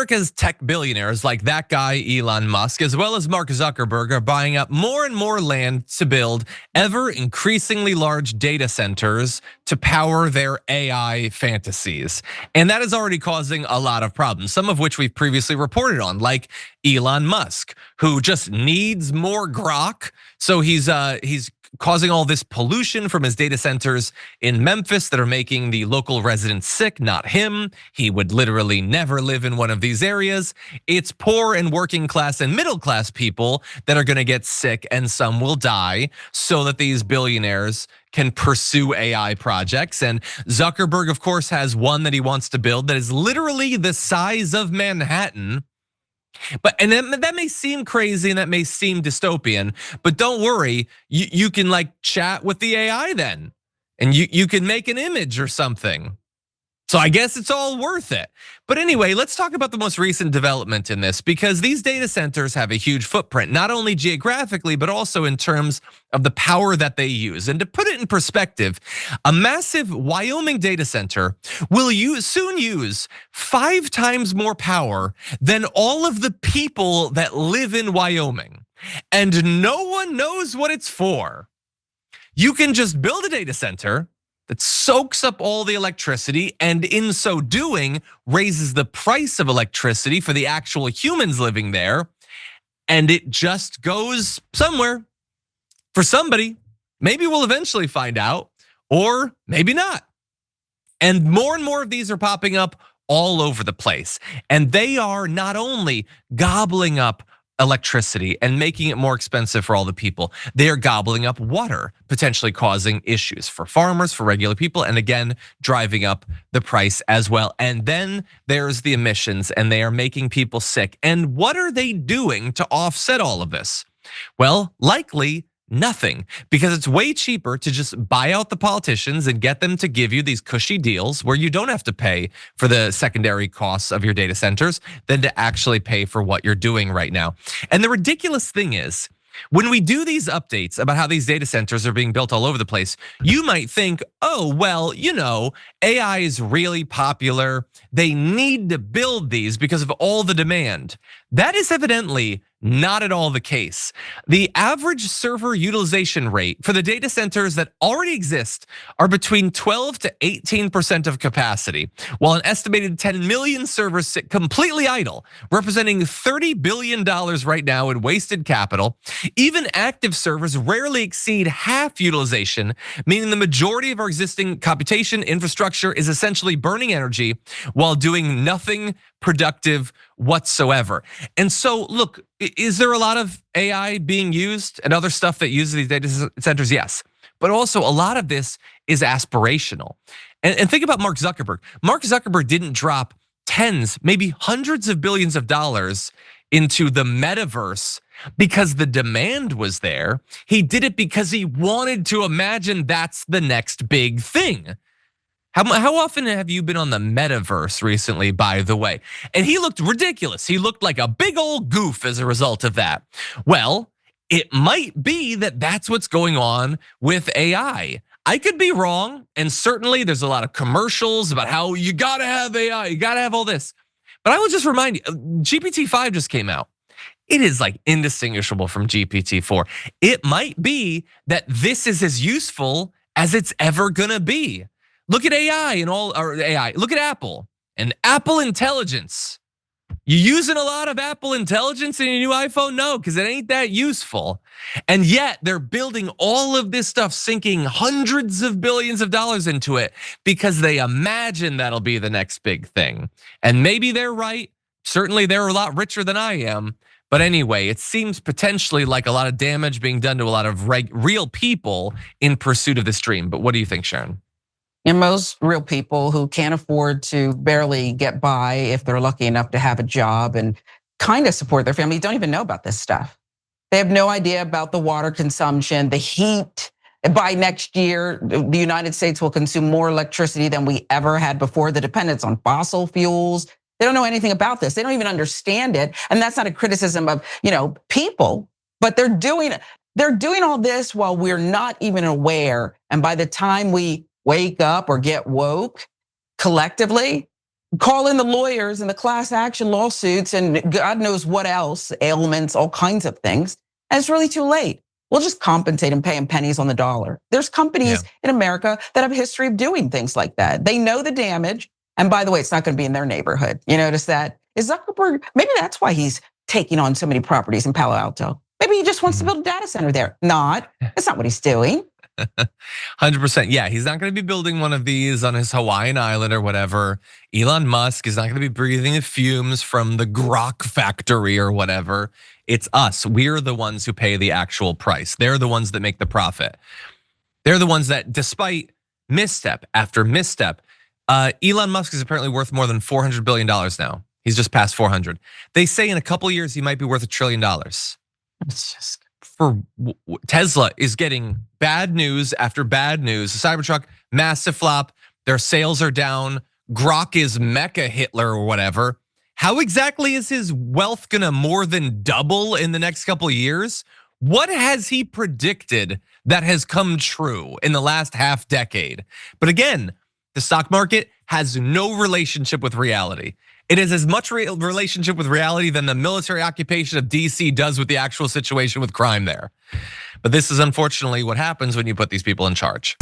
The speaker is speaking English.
America's tech billionaires like that guy Elon Musk, as well as Mark Zuckerberg, are buying up more and more land to build ever increasingly large data centers to power their AI fantasies. And that is already causing a lot of problems, some of which we've previously reported on, like Elon Musk, who just needs more grok. So he's causing all this pollution from his data centers in Memphis that are making the local residents sick, not him. He would literally never live in one of these areas. It's poor and working class and middle class people that are gonna get sick, and some will die, so that these billionaires can pursue AI projects. And Zuckerberg, of course, has one that he wants to build that is literally the size of Manhattan. And that may seem crazy and that may seem dystopian, but don't worry, you can like chat with the AI then, and you can make an image or something. So I guess it's all worth it. But anyway, let's talk about the most recent development in this, because these data centers have a huge footprint, not only geographically, but also in terms of the power that they use. And to put it in perspective, a massive Wyoming data center will soon use 5 times more power than all of the people that live in Wyoming. And no one knows what it's for. You can just build a data center that soaks up all the electricity, and in so doing, raises the price of electricity for the actual humans living there. And it just goes somewhere for somebody. Maybe we'll eventually find out, or maybe not. And more of these are popping up all over the place. And they are not only gobbling up electricity and making it more expensive for all the people, they are gobbling up water, potentially causing issues for farmers, for regular people, and again, driving up the price as well. And then there's the emissions, and they are making people sick. And what are they doing to offset all of this? Well, likely nothing, because it's way cheaper to just buy out the politicians and get them to give you these cushy deals where you don't have to pay for the secondary costs of your data centers than to actually pay for what you're doing right now. And the ridiculous thing is, when we do these updates about how these data centers are being built all over the place, you might think, oh, well, AI is really popular. They need to build these because of all the demand. That is evidently not at all the case. The average server utilization rate for the data centers that already exist are between 12 to 18% of capacity, while an estimated 10 million servers sit completely idle, representing $30 billion right now in wasted capital. Even active servers rarely exceed half utilization, meaning the majority of our existing computation infrastructure is essentially burning energy while doing nothing productive whatsoever. And so look, is there a lot of AI being used and other stuff that uses these data centers? Yes, but also a lot of this is aspirational. And think about Mark Zuckerberg. Mark Zuckerberg didn't drop tens, maybe hundreds of billions of dollars into the metaverse because the demand was there. He did it because he wanted to imagine that's the next big thing. How often have you been on the metaverse recently, by the way? And he looked ridiculous. He looked like a big old goof as a result of that. Well, it might be that that's what's going on with AI. I could be wrong, and certainly there's a lot of commercials about how you gotta have AI, you gotta have all this. But I will just remind you, GPT-5 just came out. It is like indistinguishable from GPT-4. It might be that this is as useful as it's ever gonna be. Look at AI and AI. Look at Apple and Apple Intelligence. You using a lot of Apple Intelligence in your new iPhone? No, because it ain't that useful. And yet they're building all of this stuff, sinking hundreds of billions of dollars into it because they imagine that'll be the next big thing. And maybe they're right. Certainly they're a lot richer than I am. But anyway, it seems potentially like a lot of damage being done to a lot of real people in pursuit of this dream. But what do you think, Sharon? And most real people who can't afford to barely get by, if they're lucky enough to have a job and kind of support their family, don't even know about this stuff. They have no idea about the water consumption, the heat. By next year, the United States will consume more electricity than we ever had before. The dependence on fossil fuels. They don't know anything about this. They don't even understand it. And that's not a criticism of, people, but they're doing all this while we're not even aware. And by the time we wake up or get woke collectively, call in the lawyers and the class action lawsuits and God knows what else, ailments, all kinds of things. And it's really too late. We'll just compensate and pay them pennies on the dollar. There's companies in America that have a history of doing things like that. They know the damage. And by the way, it's not going to be in their neighborhood. You notice that? Is Zuckerberg, maybe that's why he's taking on so many properties in Palo Alto. Maybe he just wants to build a data center there. That's not what he's doing. 100%. Yeah, he's not going to be building one of these on his Hawaiian island or whatever. Elon Musk is not going to be breathing the fumes from the grok factory or whatever. It's us. We're the ones who pay the actual price. They're the ones that make the profit. They're the ones that, despite misstep after misstep, Elon Musk is apparently worth more than $400 billion now. He's just past 400. They say in a couple of years he might be worth $1 trillion. It's just For Tesla is getting bad news after bad news. The Cybertruck, massive flop. Their sales are down. Grok is Mecha Hitler or whatever. How exactly is his wealth gonna more than double in the next couple of years? What has he predicted that has come true in the last half decade? But again, the stock market has no relationship with reality. It is as much relationship with reality than the military occupation of DC does with the actual situation with crime there. But this is unfortunately what happens when you put these people in charge.